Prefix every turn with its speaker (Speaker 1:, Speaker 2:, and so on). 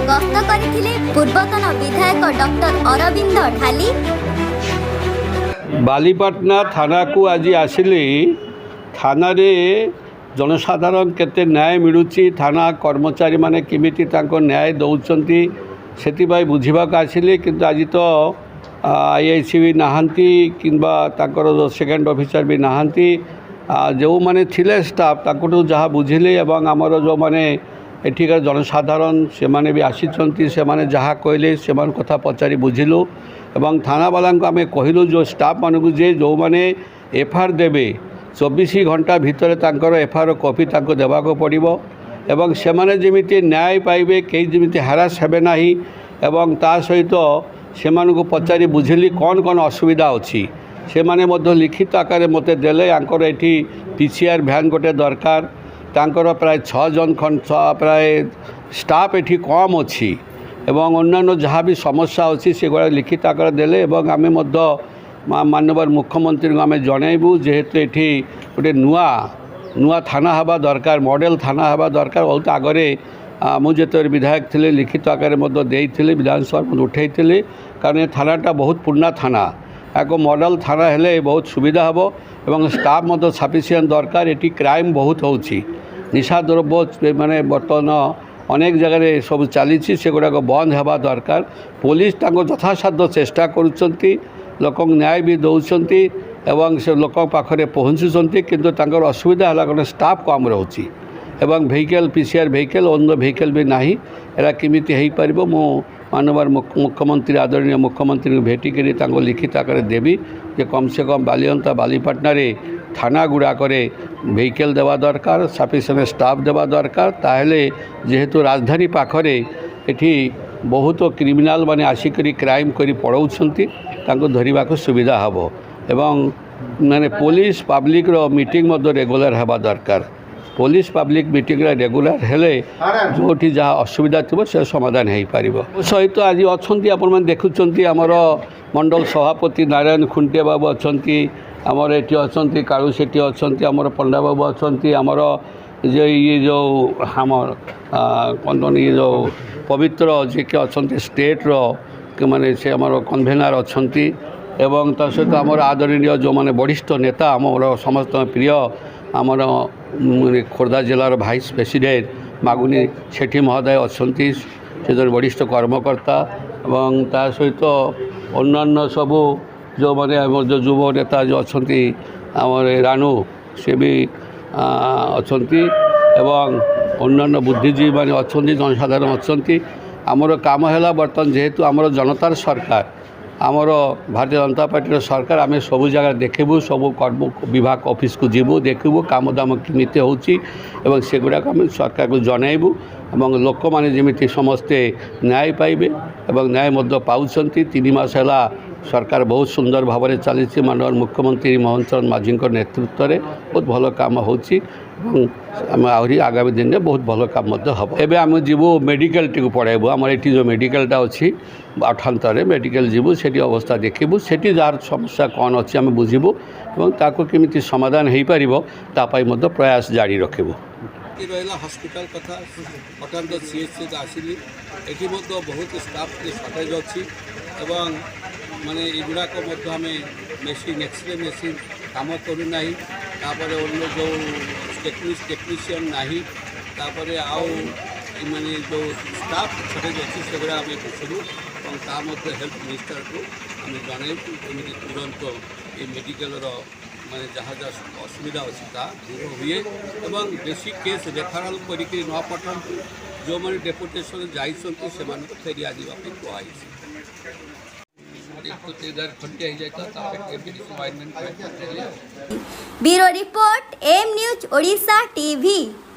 Speaker 1: गस्त करथिले पूर्वतन विधायक डॉक्टर अरविंद ढाली।
Speaker 2: बालीपाटना थाना को आज आसिली थाना रे जनसाधारण केते न्याय मिलुची थाना कर्मचारी माने केमिति तांको न्याय दौचंती सेतिबाई बुझिबाक आसिली किंतु आज तो आईआईसी भी नहांती किंबा तांकर सेकेंड ऑफिसर भी नहांती जो माने थिले स्टाफ तांको जहाँ बुझिले एवं आमर जो माने एठिकार जनसाधारण से माने भी आसीचंती से माने जहाँ कहले से मान कथा पचारि बुझिलु एवं थाना वाला को आम कहलु जो स्टाफ मानक जे जो माने एफआईआर देबे 24 घंटा भितर तांकर एफआईआर कॉपी तांको देबाको पड़िबो एवं से माने जेमिति न्याय पाइबे कई जेमिति हारास हेबे नाही एवं ता सहित से मानक पचारि बुझिली कौन कौन असुविधा अच्छी से माने मध्य लिखित आकार मते देले आंकर एठी पीसीआर भ्यान गोटे दरकार तांकर प्राय 6 जन प्राय स्टाफ एठी कम अच्छी एवं अन्यान्य जहाँ भी समस्या अच्छी से गुड़ा लिखित आकार देले एवं आमे मध्य माननीय मुख्यमंत्री को आम जनइबू जेहेतु एठी गोटे नुआ थाना हवा दरकार मॉडल थाना हवा दरकार बहुत आगरे मुझे विधायक थे लिखित आकार देते विधानसभा उठे कारण थानाटा बहुत पुराना थाना या मॉडल थाना हेले बहुत सुविधा हम एवं स्टाफ मत सफिशिएंट दरकार एटी क्राइम बहुत होची निशा द्रव्य माने बर्तमान अनेक जगह सब चली से गुड़ाक बंद होगा दरकार पुलिस यथासाध्य चेष्टा करुँच लोक न्याय भी दौरान एवं से लोक पाखे पहुँचुंट किंतु तांकर असुविधा है कारण स्टाफ कम रोची एवं व्हीकल पीसीआर व्हीकल अन्य व्हीकल भी नाही एरा केमिति हेई परिबो मो माननीय मुख्यमंत्री आदरणीय मुख्यमंत्री को भेटिक लिखित आकार देवी जे कम से कम बालियंता बालीपाटना रे थाना गुड़ाक व्हीकल देवा दरकार सफिशिएंट स्टाफ देवा दरकार ताहेले जेहेतु राजधानी पाखरे एठी बहुत क्रिमिनाल माने आसिकरी क्राइम करी पड़ाउछंती तांको धरिबा को सुविधा हबो एवं माने पुलिस पब्लिक रो मीटिंग मध्य रेगुलर हेबा दरकार पुलिस पब्लिक मीटिंग रेगुलर हेले जोठी जहाँ असुविधा थी से समाधान हो पार सहित आज अच्छा आपण देखुं आमर मंडल सभापति नारायण खुंटिया बाबू अच्छा आमर ये अच्छा कालू सेठी अच्छा आमर पंडा बाबू अच्छा आमर ये जो आमर कौन ये जो पवित्र जी के अच्छा स्टेट रो माने से आमर कन्वेनर अच्छा एवं ता सहित आमर आदरणीय जो माने वरिष्ठ नेता आमर समस्त प्रिय आमर खोर्धा जिलार भाइस प्रेसिडेंट मागुनी सेठी महोदय अच्छा से जन वरिष्ठ कर्मकर्ता एवं ता सहित अन्य सबू जो माने जो युव नेता जो अच्छा आमर रानू से भी अच्छा एवं अन्य बुद्धिजीवी मैंने अच्छा जनसाधारण अच्छा आमर काम है बर्तमान जेहेतु आमर जनतार सरकार आमर भारतीय जनता पार्टी सरकार आम सब जगह देखबू सब कर्म विभाग ऑफिस को जीवु देखबू काम दाम केमिति होची एवं से गुड़ाक आम सरकार को जनइबू एवं लोक माने जेमिति समस्ते न्याय पाइबे एवं न्याय मध्य पाउछंती 3 मास है सरकार बहुत सुंदर भाव में चली माननीय मुख्यमंत्री मोहन चरण माझी नेतृत्व में बहुत भल काम होची आहरी आगामी दिन में बहुत भल काम हम एवं आम जीवु मेडिकल टी पढ़ाइबू आमर ये जो मेडिकलटा अच्छी अठांतर मेडिकल जीवु से अवस्था देखबू से जार समस्या कौन अच्छी आम बुझबू और ताको केमिति समाधान हो पार प्रयास जारी रखबू
Speaker 3: रहा हॉस्पिटल कथा अटांत सीएचसी आसिली एटी बहुत स्टाफ सर्टेज अच्छी एवं माने युवाक आम मेसीन एक्सरे मेसीन काम करूना अन्य जो टेक्नीशियन नहीं आउ माने जो स्टाफ सर्टेज अच्छी से गुड़ा आम बुझलु और हेल्थ मिनिस्टर को आम जनइबू कमी तुरंत ये मेडिकल माने जहाँ जहाँ असुविधा अच्छी दूर हुए एवं बेसी केस रेफराल करके न पठातु जो मैंने डेपुटेशन जाइए से फेरी आजापी कहुई
Speaker 1: bureau report M news Odisha TV.